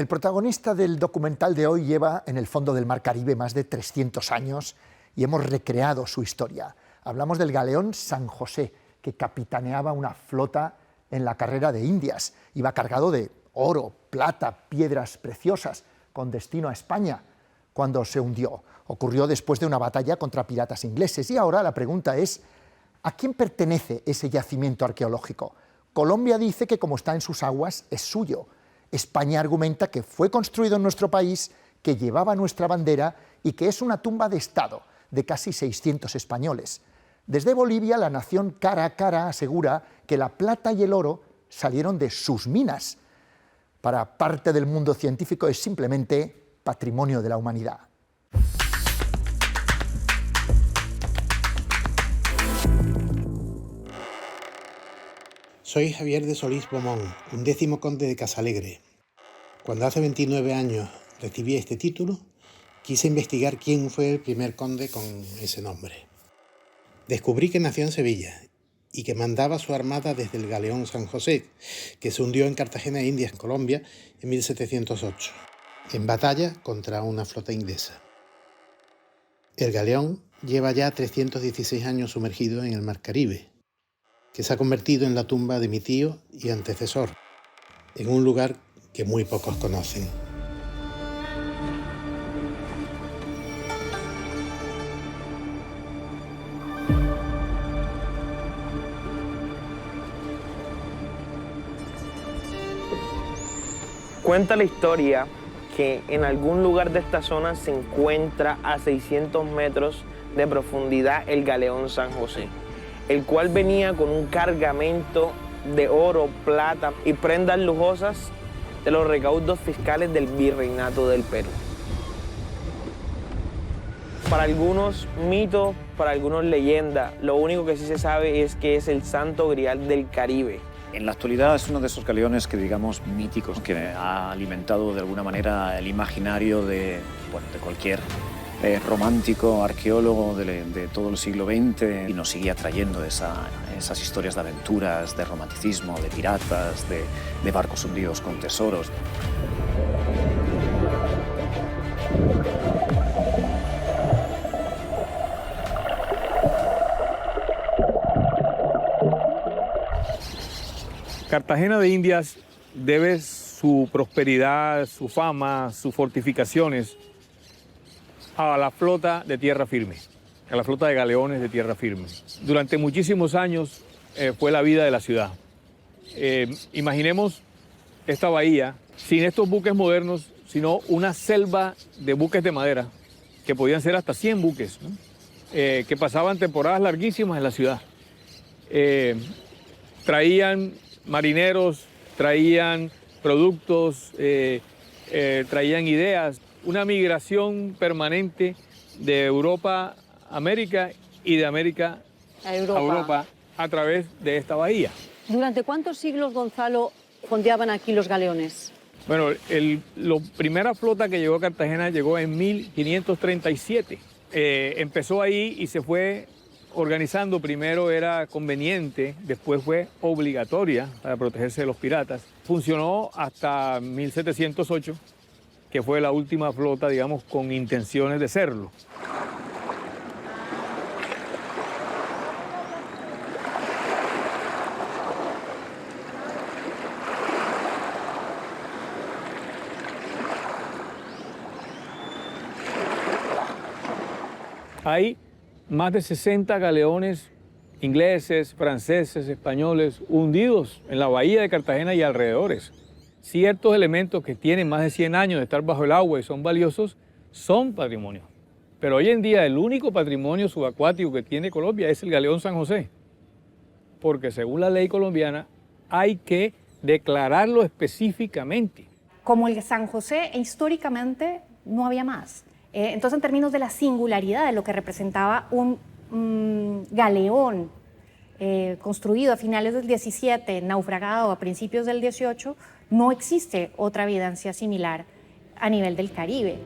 El protagonista del documental de hoy lleva en el fondo del Mar Caribe más de 300 años y hemos recreado su historia. Hablamos del galeón San José, que capitaneaba una flota en la carrera de Indias. Iba cargado de oro, plata, piedras preciosas, con destino a España, cuando se hundió. Ocurrió después de una batalla contra piratas ingleses. Y ahora la pregunta es, ¿a quién pertenece ese yacimiento arqueológico? Colombia dice que como está en sus aguas, es suyo. España argumenta que fue construido en nuestro país, que llevaba nuestra bandera y que es una tumba de Estado de casi 600 españoles. Desde Bolivia, la nación cara a cara asegura que la plata y el oro salieron de sus minas. Para parte del mundo científico es simplemente patrimonio de la humanidad. Soy Javier de Solís Bomón, 11º conde de Casalegre. Cuando hace 29 años recibí este título, quise investigar quién fue el primer conde con ese nombre. Descubrí que nació en Sevilla y que mandaba su armada desde el galeón San José, que se hundió en Cartagena de Indias, en Colombia, en 1708, en batalla contra una flota inglesa. El galeón lleva ya 316 años sumergido en el Mar Caribe, que se ha convertido en la tumba de mi tío y antecesor, en un lugar que muy pocos conocen. Cuenta la historia que en algún lugar de esta zona se encuentra a 600 metros de profundidad el galeón San José, el cual venía con un cargamento de oro, plata y prendas lujosas de los recaudos fiscales del Virreinato del Perú. Para algunos mitos, para algunos leyendas, lo único que sí se sabe es que es el Santo Grial del Caribe. En la actualidad es uno de esos galeones que digamos míticos, que ha alimentado de alguna manera el imaginario de cualquier romántico, arqueólogo de todo el siglo XX, y nos sigue atrayendo esas historias de aventuras, de romanticismo, de piratas, de barcos hundidos con tesoros. Cartagena de Indias debe su prosperidad, su fama, sus fortificaciones a la flota de tierra firme, a la flota de galeones de tierra firme. Durante muchísimos años fue la vida de la ciudad. Imaginemos esta bahía sin estos buques modernos, sino una selva de buques de madera, que podían ser hasta 100 buques, ¿no? Que pasaban temporadas larguísimas en la ciudad. Traían marineros, traían productos, traían ideas, una migración permanente de Europa a América y de América a Europa a través de esta bahía. ¿Durante cuántos siglos, Gonzalo, fondeaban aquí los galeones? Bueno, la primera flota que llegó a Cartagena llegó en 1537. Empezó ahí y se fue organizando. Primero era conveniente, después fue obligatoria para protegerse de los piratas. Funcionó hasta 1708, que fue la última flota, digamos, con intenciones de serlo. Hay más de 60 galeones ingleses, franceses, españoles, hundidos en la bahía de Cartagena y alrededores. Ciertos elementos que tienen más de 100 años de estar bajo el agua y son valiosos, son patrimonio. Pero hoy en día el único patrimonio subacuático que tiene Colombia es el galeón San José, porque según la ley colombiana hay que declararlo específicamente. Como el San José, históricamente no había más. Entonces, en términos de la singularidad de lo que representaba un galeón construido a finales del 17, naufragado a principios del 18, no existe otra evidencia similar a nivel del Caribe.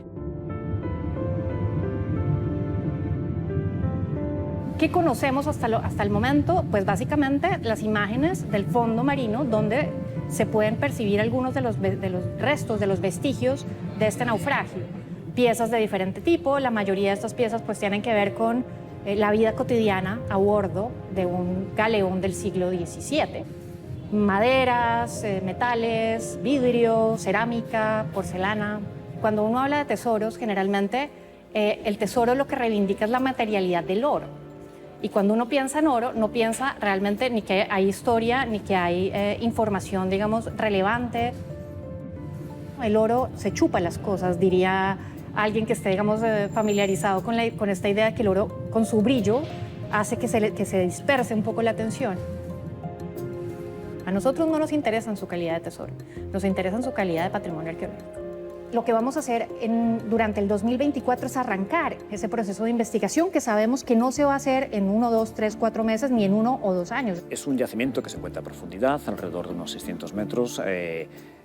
¿Qué conocemos hasta el momento? Pues básicamente las imágenes del fondo marino donde se pueden percibir algunos de los restos, de los vestigios de este naufragio. Piezas de diferente tipo, la mayoría de estas piezas pues tienen que ver con la vida cotidiana a bordo de un galeón del siglo XVII. Maderas, metales, vidrio, cerámica, porcelana. Cuando uno habla de tesoros, generalmente el tesoro lo que reivindica es la materialidad del oro. Y cuando uno piensa en oro, no piensa realmente ni que hay historia, ni que hay información, digamos, relevante. El oro se chupa las cosas, diría alguien que esté, digamos, familiarizado con esta idea de que el oro, con su brillo, hace que se disperse un poco la atención. A nosotros no nos interesa en su calidad de tesoro, nos interesa en su calidad de patrimonio arqueológico. Lo que vamos a hacer durante el 2024 es arrancar ese proceso de investigación que sabemos que no se va a hacer en 1, 2, 3, 4 meses ni en 1 o 2 años. Es un yacimiento que se encuentra a profundidad, alrededor de unos 600 metros.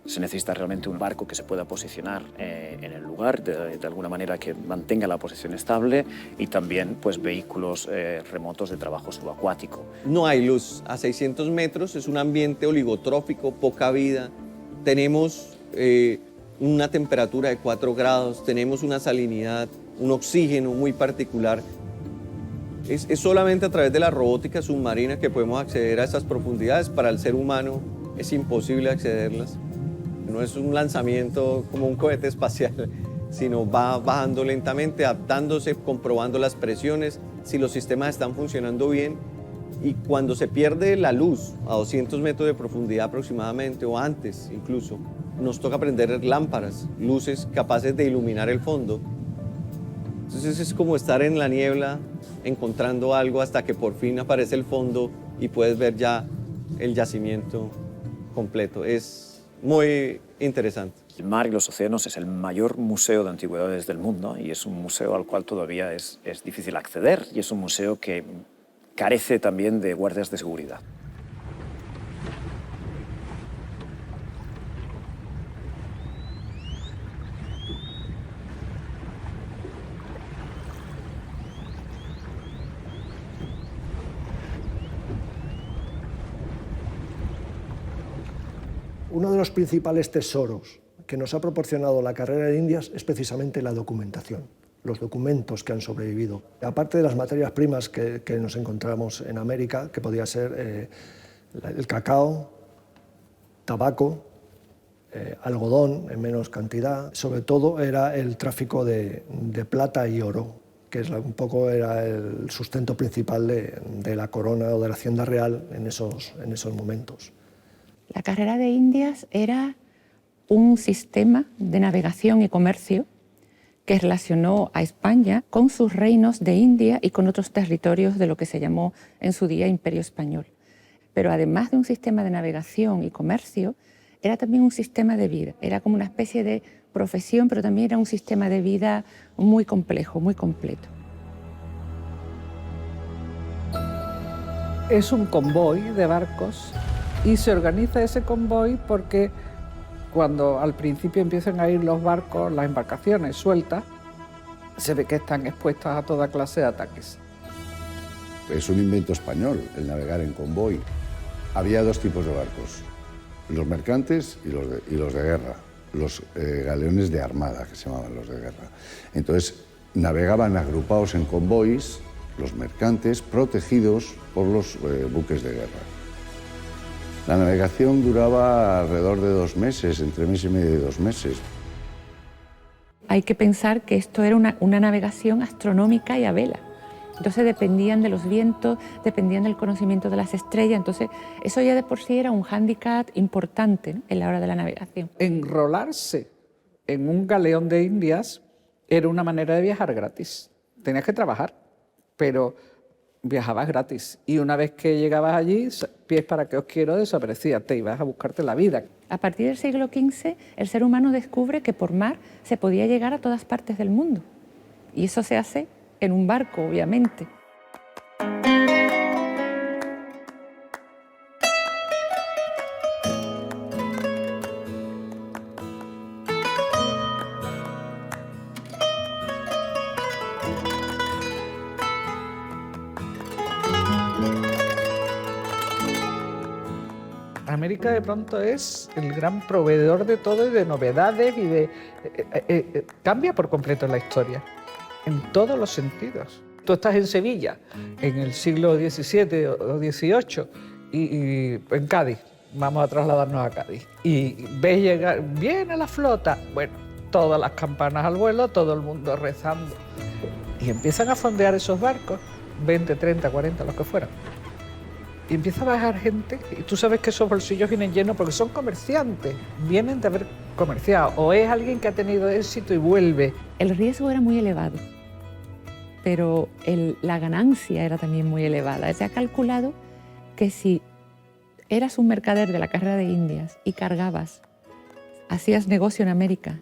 Se necesita realmente un barco que se pueda posicionar en el lugar, de alguna manera que mantenga la posición estable, y también pues, vehículos remotos de trabajo subacuático. No hay luz a 600 metros, es un ambiente oligotrófico, poca vida. Tenemos una temperatura de 4 grados, tenemos una salinidad, un oxígeno muy particular. Es solamente a través de la robótica submarina que podemos acceder a esas profundidades. Para el ser humano es imposible accederlas. No es un lanzamiento como un cohete espacial, sino va bajando lentamente, adaptándose, comprobando las presiones, si los sistemas están funcionando bien. Y cuando se pierde la luz a 200 metros de profundidad aproximadamente, o antes incluso, nos toca prender lámparas, luces capaces de iluminar el fondo. Entonces es como estar en la niebla, encontrando algo hasta que por fin aparece el fondo y puedes ver ya el yacimiento completo. Es muy interesante. El mar y los océanos es el mayor museo de antigüedades del mundo y es un museo al cual todavía es difícil acceder, y es un museo que carece también de guardias de seguridad. Uno de los principales tesoros que nos ha proporcionado la carrera de Indias es precisamente la documentación, los documentos que han sobrevivido. Aparte de las materias primas que nos encontramos en América, que podía ser el cacao, tabaco, algodón en menos cantidad, sobre todo era el tráfico de plata y oro, que un poco era el sustento principal de la corona o de la hacienda real en esos momentos. La carrera de Indias era un sistema de navegación y comercio que relacionó a España con sus reinos de India y con otros territorios de lo que se llamó en su día Imperio Español. Pero además de un sistema de navegación y comercio, era también un sistema de vida. Era como una especie de profesión, pero también era un sistema de vida muy complejo, muy completo. Es un convoy de barcos y se organiza ese convoy porque cuando al principio empiezan a ir los barcos, las embarcaciones sueltas, se ve que están expuestas a toda clase de ataques. Es un invento español el navegar en convoy. Había 2 tipos de barcos, los mercantes y los de guerra, los galeones de armada, que se llamaban los de guerra. Entonces navegaban agrupados en convoys, los mercantes, protegidos por los buques de guerra. La navegación duraba alrededor de 2 meses, entre mes y medio y 2 meses. Hay que pensar que esto era una navegación astronómica y a vela. Entonces dependían de los vientos, dependían del conocimiento de las estrellas. Entonces eso ya de por sí era un hándicap importante, ¿no?, en la hora de la navegación. Enrolarse en un galeón de Indias era una manera de viajar gratis. Tenías que trabajar, pero viajabas gratis. Y una vez que llegabas allí, pies para que os quiero, desaparecía, te ibas a buscarte la vida. A partir del siglo XV, el ser humano descubre que por mar se podía llegar a todas partes del mundo. Y eso se hace en un barco, obviamente. América de pronto es el gran proveedor de todo y de novedades y de... cambia por completo la historia, en todos los sentidos. Tú estás en Sevilla, en el siglo XVII o XVIII, y en Cádiz, vamos a trasladarnos a Cádiz, y ves llegar, viene la flota, bueno, todas las campanas al vuelo, todo el mundo rezando, y empiezan a fondear esos barcos, 20, 30, 40, los que fueran. Y empieza a bajar gente, y tú sabes que esos bolsillos vienen llenos porque son comerciantes, vienen de haber comerciado, o es alguien que ha tenido éxito y vuelve. El riesgo era muy elevado, pero la ganancia era también muy elevada. Se ha calculado que si eras un mercader de la carrera de Indias y cargabas, hacías negocio en América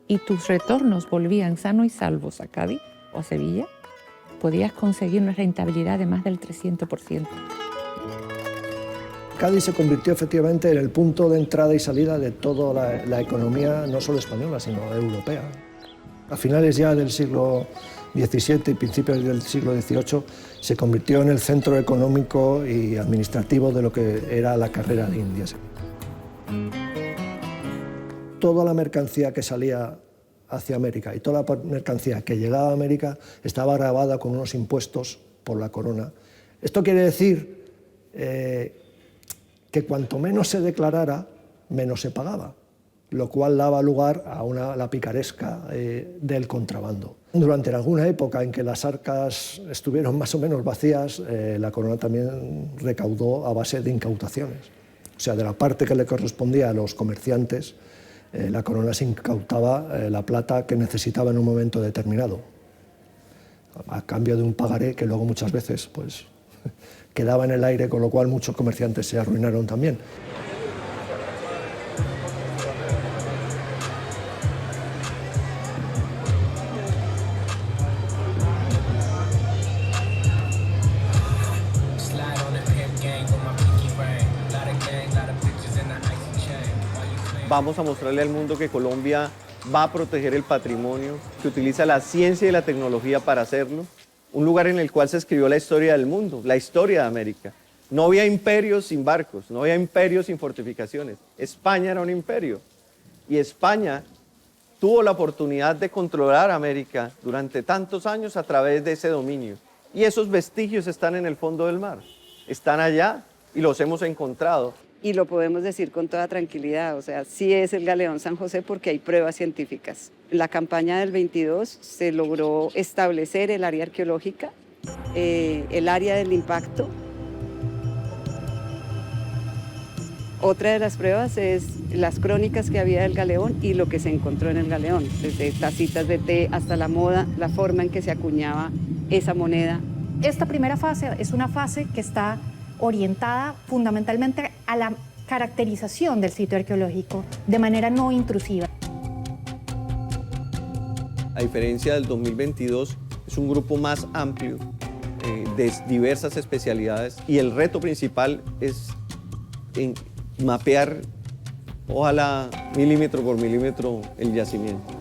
y tus retornos volvían sanos y salvos a Cádiz o a Sevilla, podías conseguir una rentabilidad de más del 300%. Cádiz se convirtió efectivamente en el punto de entrada y salida de toda la economía, no solo española, sino europea. A finales ya del siglo XVII y principios del siglo XVIII se convirtió en el centro económico y administrativo de lo que era la carrera de Indias. Toda la mercancía que salía hacia América y toda la mercancía que llegaba a América estaba grabada con unos impuestos por la corona. Esto quiere decir que cuanto menos se declarara, menos se pagaba, lo cual daba lugar a la picaresca del contrabando. Durante alguna época en que las arcas estuvieron más o menos vacías, la corona también recaudó a base de incautaciones. O sea, de la parte que le correspondía a los comerciantes, la corona se incautaba la plata que necesitaba en un momento determinado, a cambio de un pagaré que luego muchas veces pues, quedaba en el aire, con lo cual muchos comerciantes se arruinaron también. Vamos a mostrarle al mundo que Colombia va a proteger el patrimonio, que utiliza la ciencia y la tecnología para hacerlo. Un lugar en el cual se escribió la historia del mundo, la historia de América. No había imperios sin barcos, no había imperios sin fortificaciones. España era un imperio. Y España tuvo la oportunidad de controlar América durante tantos años a través de ese dominio. Y esos vestigios están en el fondo del mar. Están allá y los hemos encontrado. Y lo podemos decir con toda tranquilidad, o sea, sí es el galeón San José porque hay pruebas científicas. En la campaña del 22 se logró establecer el área arqueológica, el área del impacto. Otra de las pruebas es las crónicas que había del galeón y lo que se encontró en el galeón, desde tacitas de té hasta la moda, la forma en que se acuñaba esa moneda. Esta primera fase es una fase que está orientada fundamentalmente a la caracterización del sitio arqueológico de manera no intrusiva. A diferencia del 2022, es un grupo más amplio de diversas especialidades y el reto principal es mapear, ojalá milímetro por milímetro, el yacimiento.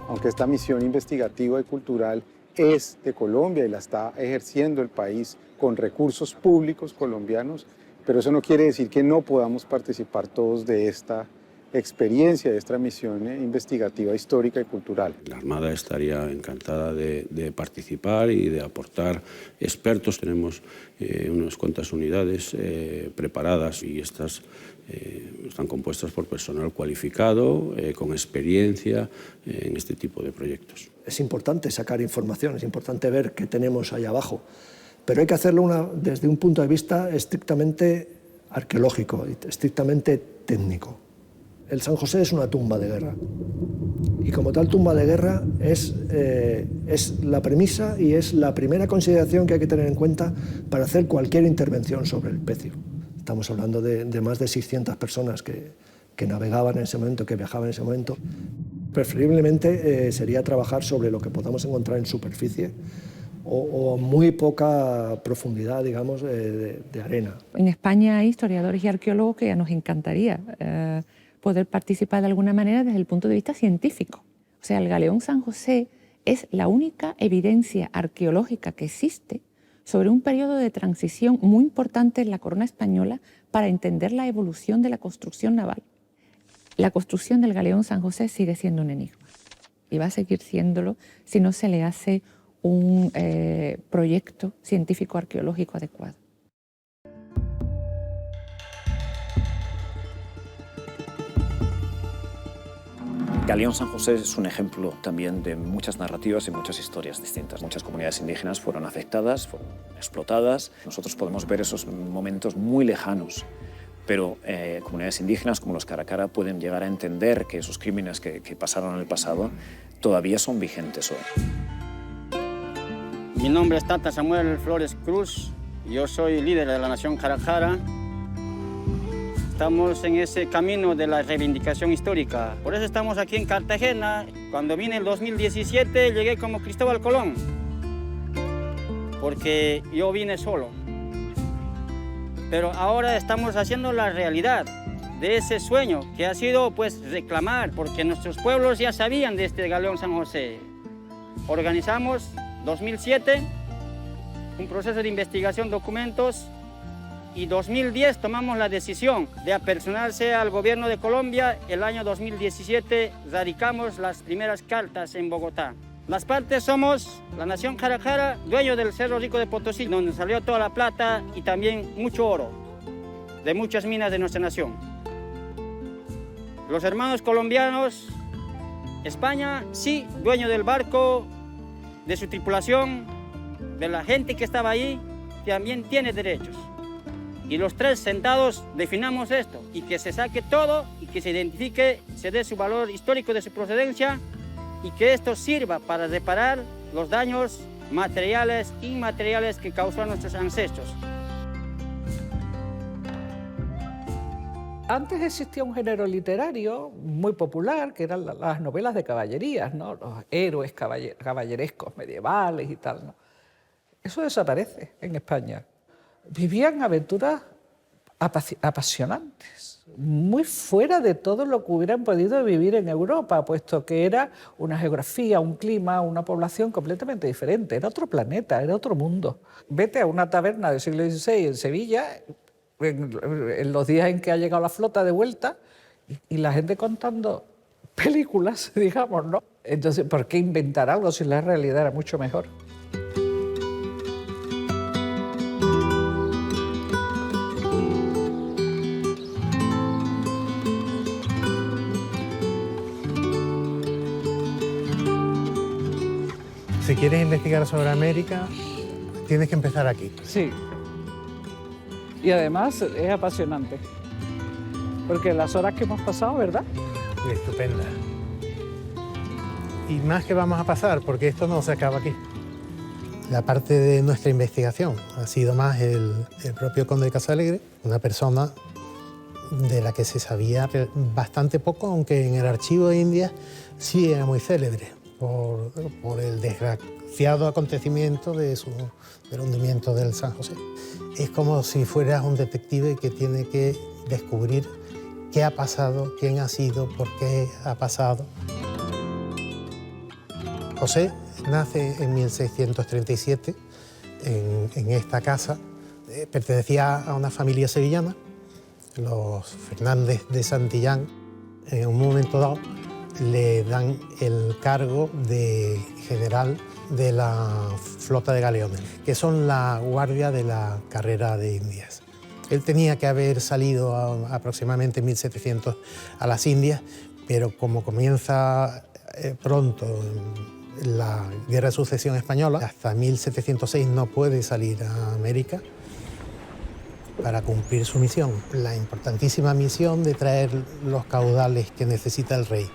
Aunque esta misión investigativa y cultural es de Colombia y la está ejerciendo el país con recursos públicos colombianos, pero eso no quiere decir que no podamos participar todos de esta experiencia, de esta misión investigativa, histórica y cultural. La Armada estaría encantada de participar y de aportar expertos. Tenemos unas cuantas unidades preparadas y estas están compuestas por personal cualificado, con experiencia en este tipo de proyectos. Es importante sacar información, es importante ver qué tenemos ahí abajo, pero hay que hacerlo desde un punto de vista estrictamente arqueológico, estrictamente técnico. El San José es una tumba de guerra y como tal tumba de guerra es la premisa y es la primera consideración que hay que tener en cuenta para hacer cualquier intervención sobre el pecio. Estamos hablando de más de 600 personas que navegaban en ese momento, que viajaban en ese momento. Preferiblemente sería trabajar sobre lo que podamos encontrar en superficie o muy poca profundidad, digamos, de arena. En España hay historiadores y arqueólogos que ya nos encantaría poder participar de alguna manera desde el punto de vista científico. O sea, el galeón San José es la única evidencia arqueológica que existe sobre un periodo de transición muy importante en la corona española para entender la evolución de la construcción naval. La construcción del galeón San José sigue siendo un enigma y va a seguir siéndolo si no se le hace un proyecto científico-arqueológico adecuado. Galeón San José es un ejemplo también de muchas narrativas y muchas historias distintas. Muchas comunidades indígenas fueron afectadas, fueron explotadas. Nosotros podemos ver esos momentos muy lejanos, pero comunidades indígenas como los Caracara pueden llegar a entender que esos crímenes que pasaron en el pasado todavía son vigentes hoy. Mi nombre es Tata Samuel Flores Cruz, yo soy líder de la nación Caracara. Estamos en ese camino de la reivindicación histórica. Por eso estamos aquí en Cartagena. Cuando vine en el 2017 llegué como Cristóbal Colón, porque yo vine solo. Pero ahora estamos haciendo la realidad de ese sueño que ha sido pues reclamar, porque nuestros pueblos ya sabían de este Galeón San José. Organizamos 2007 un proceso de investigación, documentos, y 2010 tomamos la decisión de apersonarse al gobierno de Colombia. El año 2017 radicamos las primeras cartas en Bogotá. Las partes somos la nación Caracara, dueño del Cerro Rico de Potosí, donde salió toda la plata y también mucho oro de muchas minas de nuestra nación. Los hermanos colombianos, España, sí, dueño del barco, de su tripulación, de la gente que estaba ahí, también tiene derechos. Y los tres sentados definamos esto, y que se saque todo, y que se identifique, se dé su valor histórico de su procedencia, y que esto sirva para reparar los daños materiales e inmateriales que causaron nuestros ancestros. Antes existía un género literario muy popular, que eran las novelas de caballerías, ¿no? Los héroes caballerescos medievales y tal, ¿no? Eso desaparece en España. Vivían aventuras apasionantes, muy fuera de todo lo que hubieran podido vivir en Europa, puesto que era una geografía, un clima, una población completamente diferente. Era otro planeta, era otro mundo. Vete a una taberna del siglo XVI en Sevilla, en los días en que ha llegado la flota de vuelta, y la gente contando películas, digamos, ¿no? Entonces, ¿por qué inventar algo si la realidad era mucho mejor? Si quieres investigar sobre América, tienes que empezar aquí. Sí. Y además es apasionante. Porque las horas que hemos pasado, ¿verdad? Estupenda. Y más que vamos a pasar, porque esto no se acaba aquí. La parte de nuestra investigación ha sido más el propio conde de Casalegre, una persona de la que se sabía bastante poco, aunque en el archivo de Indias sí era muy célebre por el desgraciado acontecimiento del hundimiento del San José. Es como si fueras un detective que tiene que descubrir qué ha pasado, quién ha sido, por qué ha pasado. José nace en 1637 en esta casa. Pertenecía a una familia sevillana, los Fernández de Santillán. En un momento dado le dan el cargo de general de la flota de galeones, que son la guardia de la carrera de Indias. Él tenía que haber salido aproximadamente en 1700 a las Indias, pero como comienza pronto la Guerra de Sucesión Española, hasta 1706 no puede salir a América para cumplir su misión, la importantísima misión de traer los caudales que necesita el rey.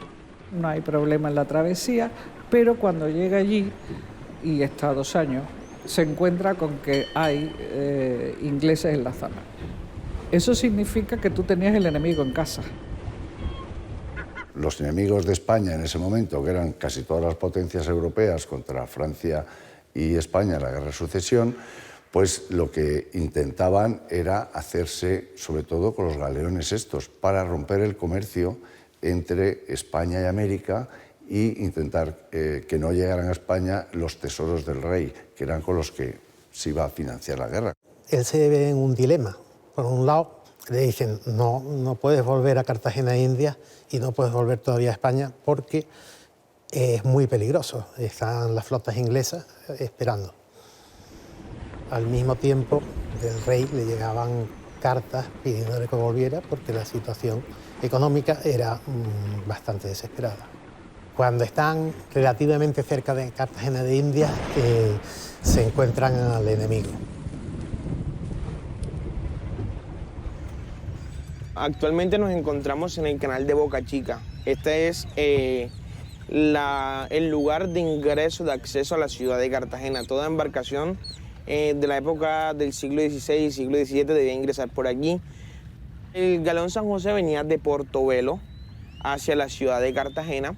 No hay problema en la travesía, pero cuando llega allí, y está 2 años, se encuentra con que hay ingleses en la zona. Eso significa que tú tenías el enemigo en casa. Los enemigos de España en ese momento, que eran casi todas las potencias europeas contra Francia y España en la Guerra de Sucesión, pues lo que intentaban era hacerse, sobre todo con los galeones estos, para romper el comercio entre España y América e intentar que no llegaran a España los tesoros del rey, que eran con los que se iba a financiar la guerra. Él se ve en un dilema. Por un lado, le dicen, no puedes volver a Cartagena de Indias y no puedes volver todavía a España porque es muy peligroso. Están las flotas inglesas esperando. Al mismo tiempo, del rey le llegaban cartas pidiéndole que volviera porque la situación económica era bastante desesperada. Cuando están relativamente cerca de Cartagena de Indias, se encuentran al enemigo. Actualmente nos encontramos en el canal de Boca Chica. Este es el lugar de ingreso, de acceso a la ciudad de Cartagena. Toda embarcación de la época del siglo XVI y siglo XVII debía ingresar por aquí. El galeón San José venía de Portobelo hacia la ciudad de Cartagena.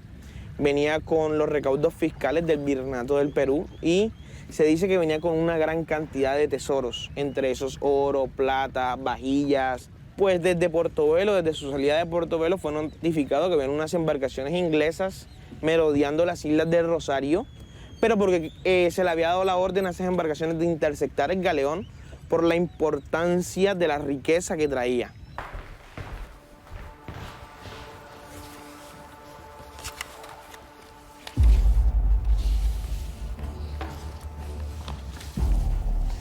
Venía con los recaudos fiscales del Virreinato del Perú y se dice que venía con una gran cantidad de tesoros, entre esos oro, plata, vajillas. Pues desde Portobelo, desde su salida de Portobelo, fue notificado que habían unas embarcaciones inglesas merodeando las islas del Rosario, pero porque se le había dado la orden a esas embarcaciones de interceptar el galeón por la importancia de la riqueza que traía.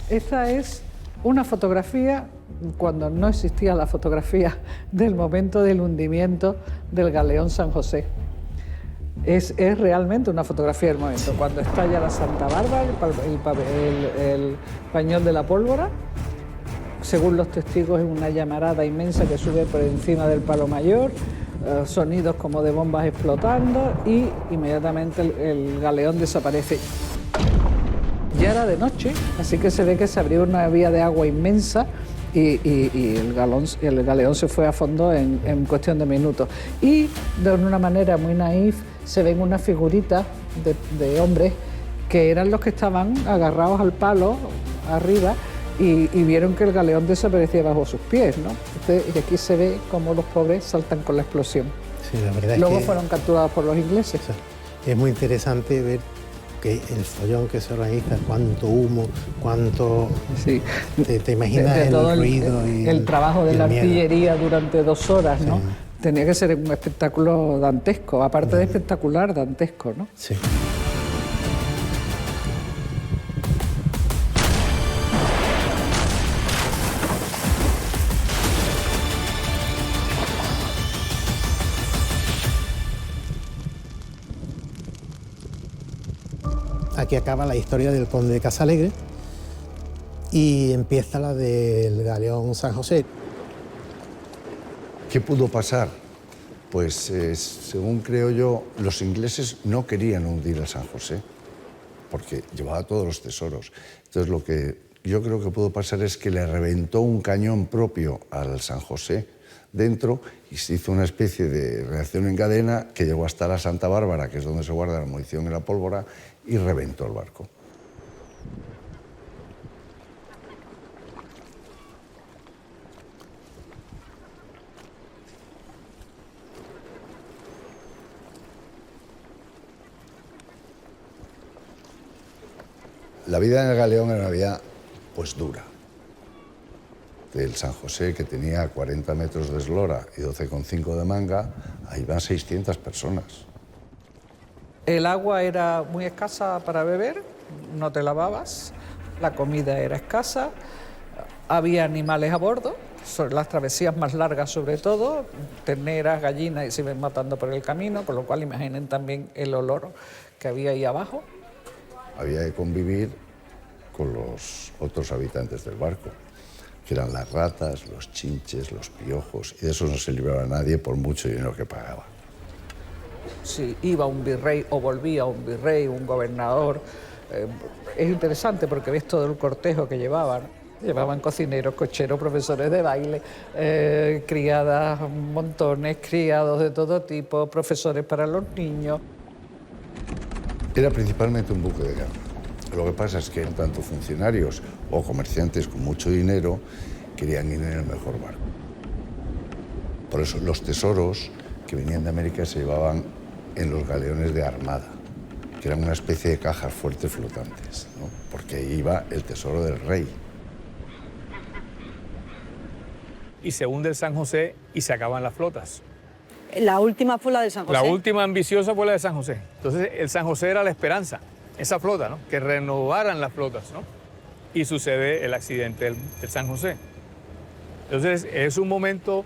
Esta es una fotografía cuando no existía la fotografía del momento del hundimiento del galeón San José. Es realmente una fotografía del momento, cuando estalla la Santa Bárbara, el pañol de la pólvora, según los testigos es una llamarada inmensa que sube por encima del palo mayor, sonidos como de bombas explotando y inmediatamente el galeón desaparece. Ya era de noche, así que se ve que se abrió una vía de agua inmensa y el galeón se fue a fondo en cuestión de minutos. Y de una manera muy naif se ven unas figuritas de hombres que eran los que estaban agarrados al palo arriba y vieron que el galeón desaparecía bajo sus pies, ¿no? Y aquí se ve cómo los pobres saltan con la explosión. Sí, la verdad Luego es que fueron capturados por los ingleses. Es muy interesante ver que el follón que se organiza, cuánto humo, cuánto... Sí. Te imaginas de todo el ruido y el trabajo de la miedo. artillería durante 2 horas, ¿no? Sí. Tenía que ser un espectáculo dantesco, aparte de espectacular, dantesco, ¿no? Sí. Aquí acaba la historia del conde de Casalegre y empieza la del galeón San José. ¿Qué pudo pasar? Pues, según creo yo, los ingleses no querían hundir a San José porque llevaba todos los tesoros. Entonces, lo que yo creo que pudo pasar es que le reventó un cañón propio al San José dentro y se hizo una especie de reacción en cadena que llegó hasta la Santa Bárbara, que es donde se guarda la munición y la pólvora, y reventó el barco. La vida en el galeón era una vida, pues, dura. Del San José, que tenía 40 metros de eslora y 12,5 de manga, ahí van 600 personas. El agua era muy escasa para beber, no te lavabas, la comida era escasa, había animales a bordo, sobre las travesías más largas sobre todo, terneras, gallinas y se iban matando por el camino, con lo cual imaginen también el olor que había ahí abajo. Había que convivir con los otros habitantes del barco, que eran las ratas, los chinches, los piojos, y de eso no se libraba nadie por mucho dinero que pagaba. Si iba un virrey o volvía un virrey, un gobernador, es interesante porque ves todo el cortejo que llevaban. Llevaban cocineros, cocheros, profesores de baile, criadas, montones, criados de todo tipo, profesores para los niños. Era principalmente un buque de guerra. Lo que pasa es que tanto funcionarios o comerciantes con mucho dinero querían ir en el mejor barco. Por eso los tesoros que venían de América se llevaban en los galeones de armada, que eran una especie de cajas fuertes flotantes. ¿no? Porque iba el tesoro del rey. Y se hunde el San José y se acaban las flotas. La última fue la de San José. La última ambiciosa fue la de San José. Entonces, el San José era la esperanza, esa flota, ¿no? Que renovaran las flotas, ¿no? Y sucede el accidente del San José. Entonces, es un momento,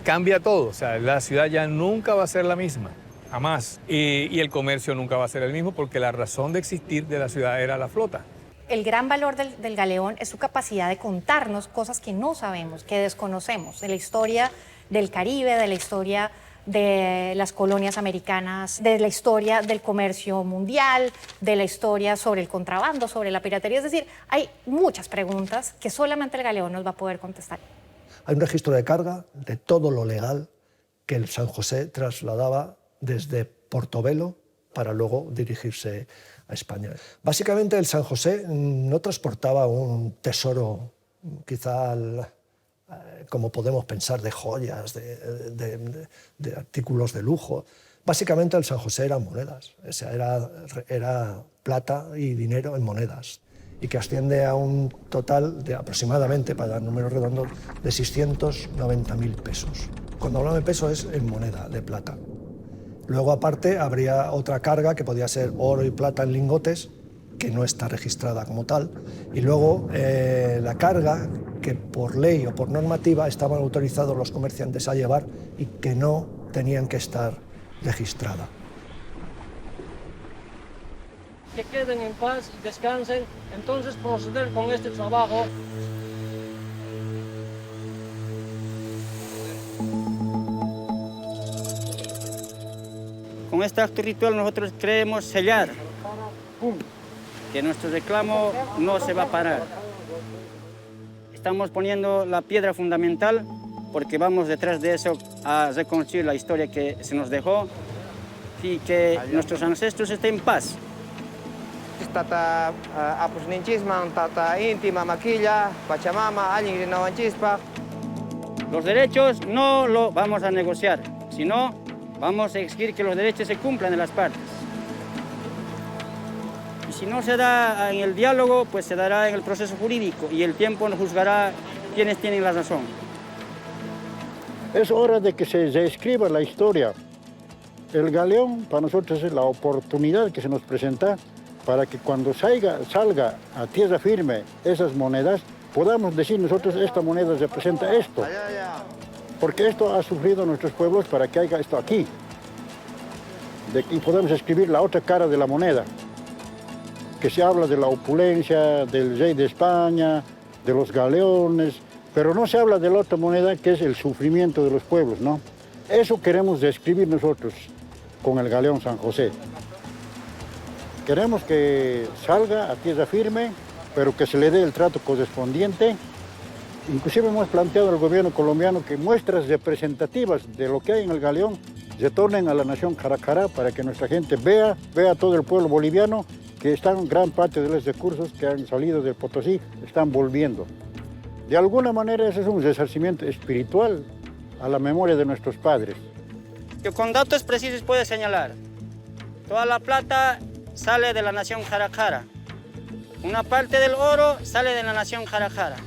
cambia todo. O sea, la ciudad ya nunca va a ser la misma, jamás. Y el comercio nunca va a ser el mismo porque la razón de existir de la ciudad era la flota. El gran valor del galeón es su capacidad de contarnos cosas que no sabemos, que desconocemos, de la historia del Caribe, de la historia de las colonias americanas, de la historia del comercio mundial, de la historia sobre el contrabando, sobre la piratería. Es decir, hay muchas preguntas que solamente el galeón nos va a poder contestar. Hay un registro de carga de todo lo legal que el San José trasladaba desde Portobelo para luego dirigirse a España. Básicamente el San José no transportaba un tesoro quizá como podemos pensar de joyas, de artículos de lujo. Básicamente el San José eran monedas, o sea, era plata y dinero en monedas, y que asciende a un total de aproximadamente, para dar números redondos, de 690.000 pesos. Cuando hablamos de peso es en moneda, de plata. Luego, aparte, habría otra carga que podía ser oro y plata en lingotes, que no está registrada como tal, y luego la carga que por ley o por normativa estaban autorizados los comerciantes a llevar y que no tenían que estar registrada. Que queden en paz y descansen, entonces proceder con este trabajo. Con este acto ritual nosotros queremos sellar que nuestro reclamo no se va a parar. Estamos poniendo la piedra fundamental porque vamos detrás de eso a reconstruir la historia que se nos dejó y que nuestros ancestros estén en paz. Tata apusninchisman, tata íntima, maquilla, pachamama, alguien de navanchispa. Los derechos no lo vamos a negociar, sino vamos a exigir que los derechos se cumplan en las partes. Y si no se da en el diálogo, pues se dará en el proceso jurídico y el tiempo nos juzgará quienes tienen la razón. Es hora de que se reescriba la historia. El galeón para nosotros es la oportunidad que se nos presenta para que cuando salga a tierra firme esas monedas, podamos decir nosotros esta moneda representa esto. Porque esto ha sufrido nuestros pueblos para que haya esto aquí. Y podemos escribir la otra cara de la moneda, que se habla de la opulencia del rey de España, de los galeones, pero no se habla de la otra moneda que es el sufrimiento de los pueblos, ¿no? Eso queremos describir nosotros con el galeón San José. Queremos que salga a tierra firme, pero que se le dé el trato correspondiente. Inclusive hemos planteado al gobierno colombiano que muestras representativas de lo que hay en el galeón retornen a la nación Jaracará para que nuestra gente vea a todo el pueblo boliviano que están gran parte de los recursos que han salido del Potosí, están volviendo. De alguna manera ese es un resarcimiento espiritual a la memoria de nuestros padres. Que con datos precisos puede señalar, toda la plata sale de la nación Jaracará, una parte del oro sale de la nación Jaracará.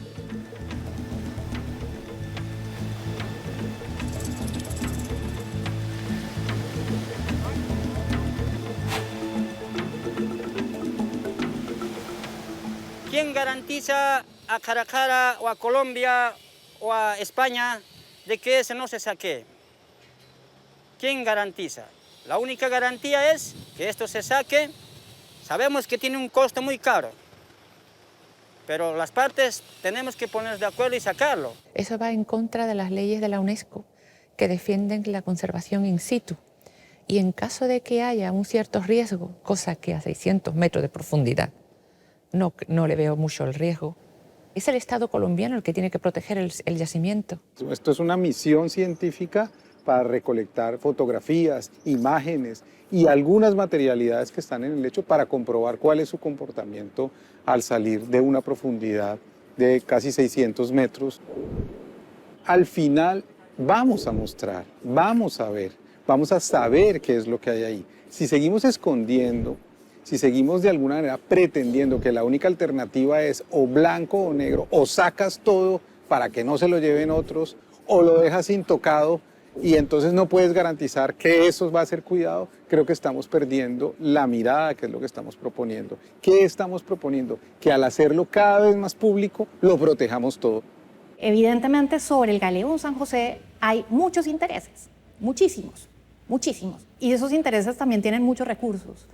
¿Quién garantiza a Jaracará o a Colombia o a España de que ese no se saque? ¿Quién garantiza? La única garantía es que esto se saque. Sabemos que tiene un costo muy caro, pero las partes tenemos que ponernos de acuerdo y sacarlo. Eso va en contra de las leyes de la UNESCO que defienden la conservación in situ. Y en caso de que haya un cierto riesgo, cosa que a 600 metros de profundidad no le veo mucho el riesgo, es el Estado colombiano el que tiene que proteger el yacimiento. Esto es una misión científica para recolectar fotografías, imágenes y algunas materialidades que están en el lecho para comprobar cuál es su comportamiento al salir de una profundidad de casi 600 metros. Al final vamos a mostrar, vamos a ver, vamos a saber qué es lo que hay ahí. Si seguimos escondiendo, si seguimos de alguna manera pretendiendo que la única alternativa es o blanco o negro, o sacas todo para que no se lo lleven otros, o lo dejas intocado y entonces no puedes garantizar que eso va a ser cuidado, creo que estamos perdiendo la mirada, que es lo que estamos proponiendo. ¿Qué estamos proponiendo? Que al hacerlo cada vez más público, lo protejamos todo. Evidentemente, sobre el Galeón San José hay muchos intereses, muchísimos, muchísimos. Y esos intereses también tienen muchos recursos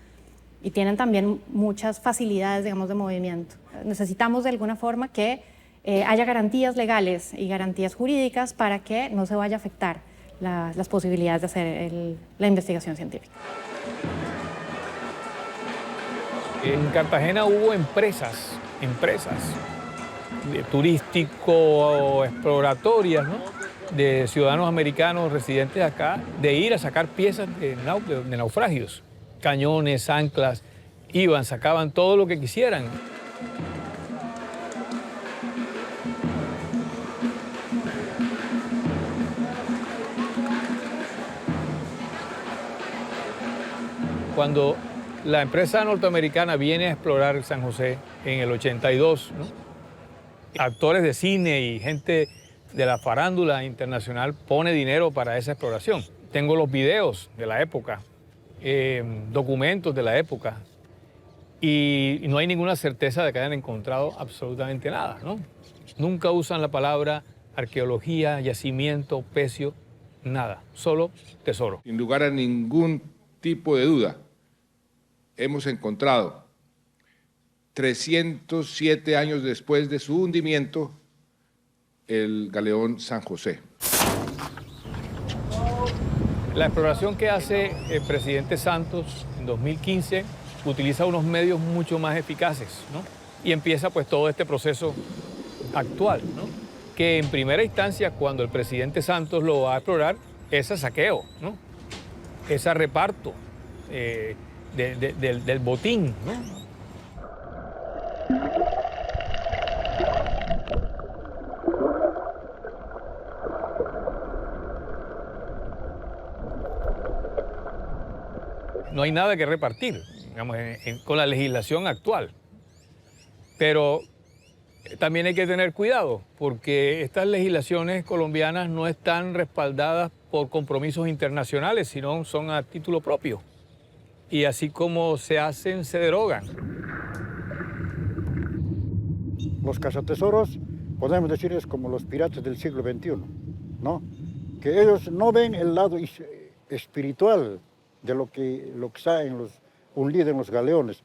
y tienen también muchas facilidades, digamos, de movimiento. Necesitamos de alguna forma que haya garantías legales y garantías jurídicas para que no se vaya a afectar las posibilidades de hacer la investigación científica. En Cartagena hubo empresas turístico-exploratorias, ¿no?, de ciudadanos americanos residentes acá, de ir a sacar piezas de naufragios, cañones, anclas, iban, sacaban todo lo que quisieran. Cuando la empresa norteamericana viene a explorar San José en el 82, ¿no?, actores de cine y gente de la farándula internacional pone dinero para esa exploración. Tengo los videos de la época, documentos de la época, y no hay ninguna certeza de que hayan encontrado absolutamente nada, ¿no? Nunca usan la palabra arqueología, yacimiento, pecio, nada, solo tesoro. Sin lugar a ningún tipo de duda, hemos encontrado 307 años después de su hundimiento el galeón San José. La exploración que hace el presidente Santos en 2015 utiliza unos medios mucho más eficaces, ¿no? Y empieza pues todo este proceso actual, ¿no?, que en primera instancia, cuando el presidente Santos lo va a explorar, es a saqueo, ¿no?, es a reparto del botín, ¿no? No hay nada que repartir, digamos, con la legislación actual. Pero también hay que tener cuidado, porque estas legislaciones colombianas no están respaldadas por compromisos internacionales, sino son a título propio. Y así como se hacen, se derogan. Los cazatesoros, podemos decir, es como los piratas del siglo XXI, ¿no? Que ellos no ven el lado espiritual de lo que está hundido en los galeones.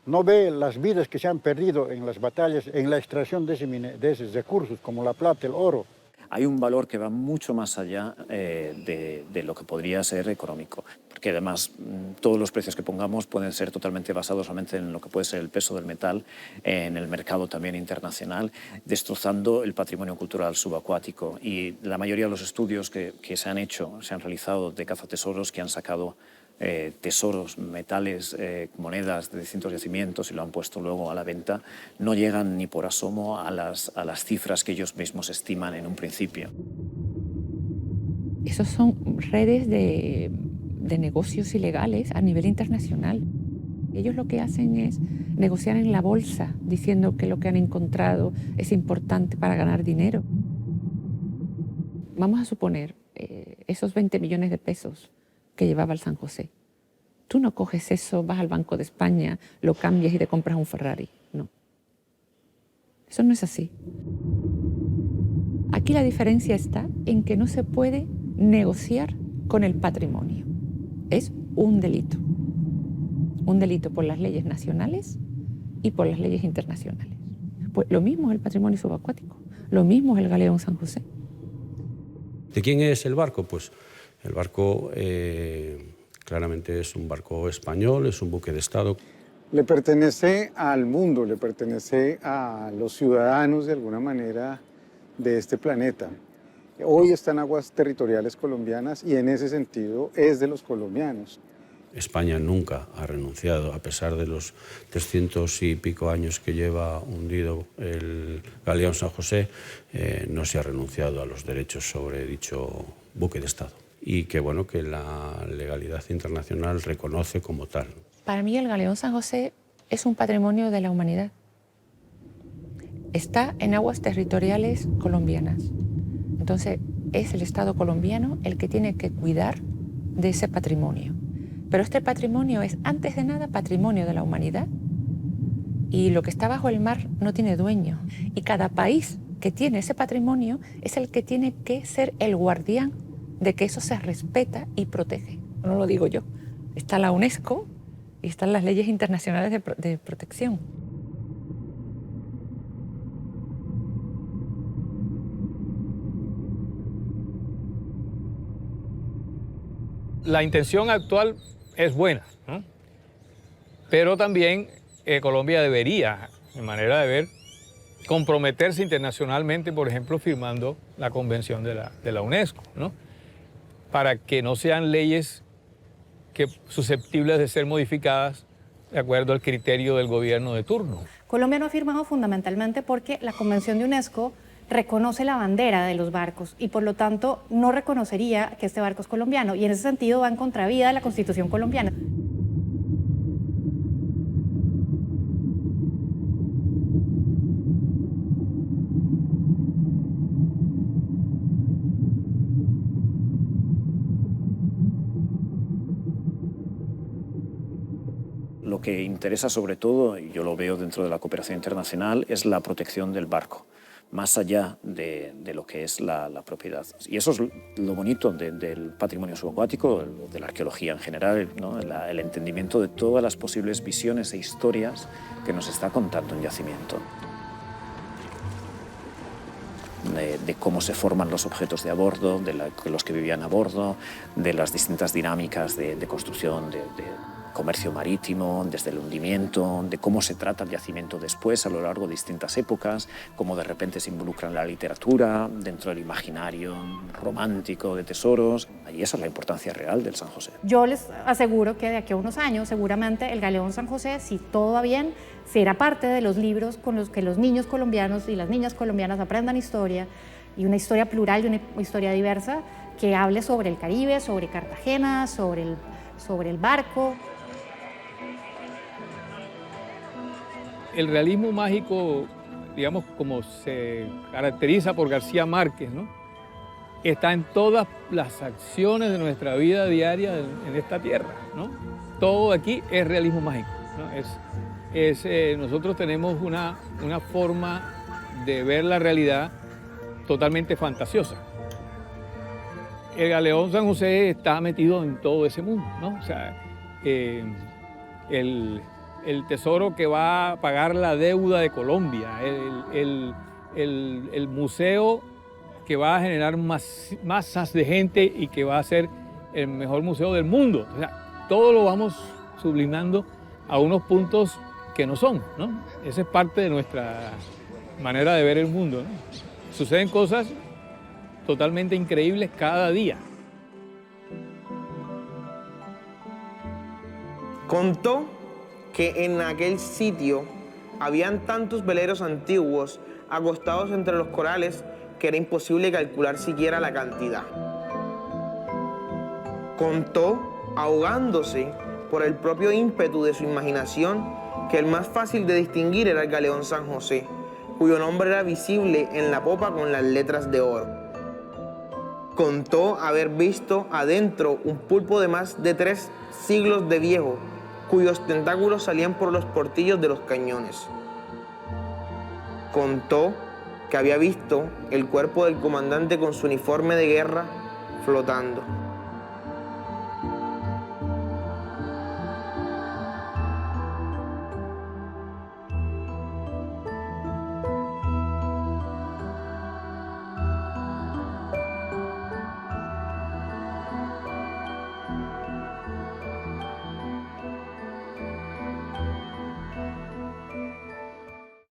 No ve las vidas que se han perdido en las batallas, en la extracción de esos recursos, como la plata, el oro. Hay un valor que va mucho más allá de lo que podría ser económico, porque además todos los precios que pongamos pueden ser totalmente basados solamente en lo que puede ser el peso del metal, en el mercado también internacional, destrozando el patrimonio cultural subacuático. Y la mayoría de los estudios que se han hecho, se han realizado de cazatesoros que han sacado tesoros, metales, monedas de distintos yacimientos y lo han puesto luego a la venta, no llegan ni por asomo a las cifras que ellos mismos estiman en un principio. Esos son redes de negocios ilegales a nivel internacional. Ellos lo que hacen es negociar en la bolsa, diciendo que lo que han encontrado es importante para ganar dinero. Vamos a suponer esos 20 millones de pesos que llevaba el San José. Tú no coges eso, vas al Banco de España, lo cambias y te compras un Ferrari. No. Eso no es así. Aquí la diferencia está en que no se puede negociar con el patrimonio. Es un delito. Un delito por las leyes nacionales y por las leyes internacionales. Pues lo mismo es el patrimonio subacuático, lo mismo es el galeón San José. ¿De quién es el barco? Pues el barco claramente es un barco español, es un buque de Estado. Le pertenece al mundo, le pertenece a los ciudadanos de alguna manera de este planeta. Hoy está en aguas territoriales colombianas y en ese sentido es de los colombianos. España nunca ha renunciado, a pesar de los 300 y pico años que lleva hundido el galeón San José, no se ha renunciado a los derechos sobre dicho buque de Estado. Y que, bueno, que la legalidad internacional reconoce como tal. Para mí el galeón San José es un patrimonio de la humanidad. Está en aguas territoriales colombianas. Entonces es el Estado colombiano el que tiene que cuidar de ese patrimonio. Pero este patrimonio es, antes de nada, patrimonio de la humanidad. Y lo que está bajo el mar no tiene dueño. Y cada país que tiene ese patrimonio es el que tiene que ser el guardián de que eso se respeta y protege. No lo digo yo. Está la UNESCO y están las leyes internacionales de protección. La intención actual es buena, ¿no? Pero también Colombia debería, de manera de ver, comprometerse internacionalmente, por ejemplo, firmando la Convención de la UNESCO, ¿no? Para que no sean leyes susceptibles de ser modificadas de acuerdo al criterio del gobierno de turno. Colombia no ha firmado fundamentalmente porque la Convención de UNESCO reconoce la bandera de los barcos y por lo tanto no reconocería que este barco es colombiano y en ese sentido va en contravía de la Constitución colombiana. Lo que interesa sobre todo, y yo lo veo dentro de la cooperación internacional, es la protección del barco, más allá de lo que es la propiedad. Y eso es lo bonito del patrimonio subacuático, de la arqueología en general, ¿no? El entendimiento de todas las posibles visiones e historias que nos está contando un yacimiento. De cómo se forman los objetos de a bordo, de los que vivían a bordo, de las distintas dinámicas de construcción, de comercio marítimo, desde el hundimiento, de cómo se trata el yacimiento después a lo largo de distintas épocas, cómo de repente se involucra en la literatura, dentro del imaginario romántico de tesoros. Y esa es la importancia real del San José. Yo les aseguro que de aquí a unos años seguramente el galeón San José, si todo va bien, será parte de los libros con los que los niños colombianos y las niñas colombianas aprendan historia, y una historia plural y una historia diversa que hable sobre el Caribe, sobre Cartagena, sobre el barco. El realismo mágico, digamos, como se caracteriza por García Márquez, ¿no? Está en todas las acciones de nuestra vida diaria en esta tierra, ¿no? Todo aquí es realismo mágico, ¿no? Nosotros tenemos una forma de ver la realidad totalmente fantasiosa. El galeón San José está metido en todo ese mundo, ¿no? O sea, el tesoro que va a pagar la deuda de Colombia, el museo que va a generar masas de gente y que va a ser el mejor museo del mundo. O sea, todo lo vamos sublimando a unos puntos que no son, ¿no? Esa es parte de nuestra manera de ver el mundo, ¿no? Suceden cosas totalmente increíbles cada día. Contó que en aquel sitio habían tantos veleros antiguos acostados entre los corales que era imposible calcular siquiera la cantidad. Contó, ahogándose por el propio ímpetu de su imaginación, que el más fácil de distinguir era el galeón San José, cuyo nombre era visible en la popa con las letras de oro. Contó haber visto adentro un pulpo de más de 3 siglos de viejo, cuyos tentáculos salían por los portillos de los cañones. Contó que había visto el cuerpo del comandante con su uniforme de guerra flotando.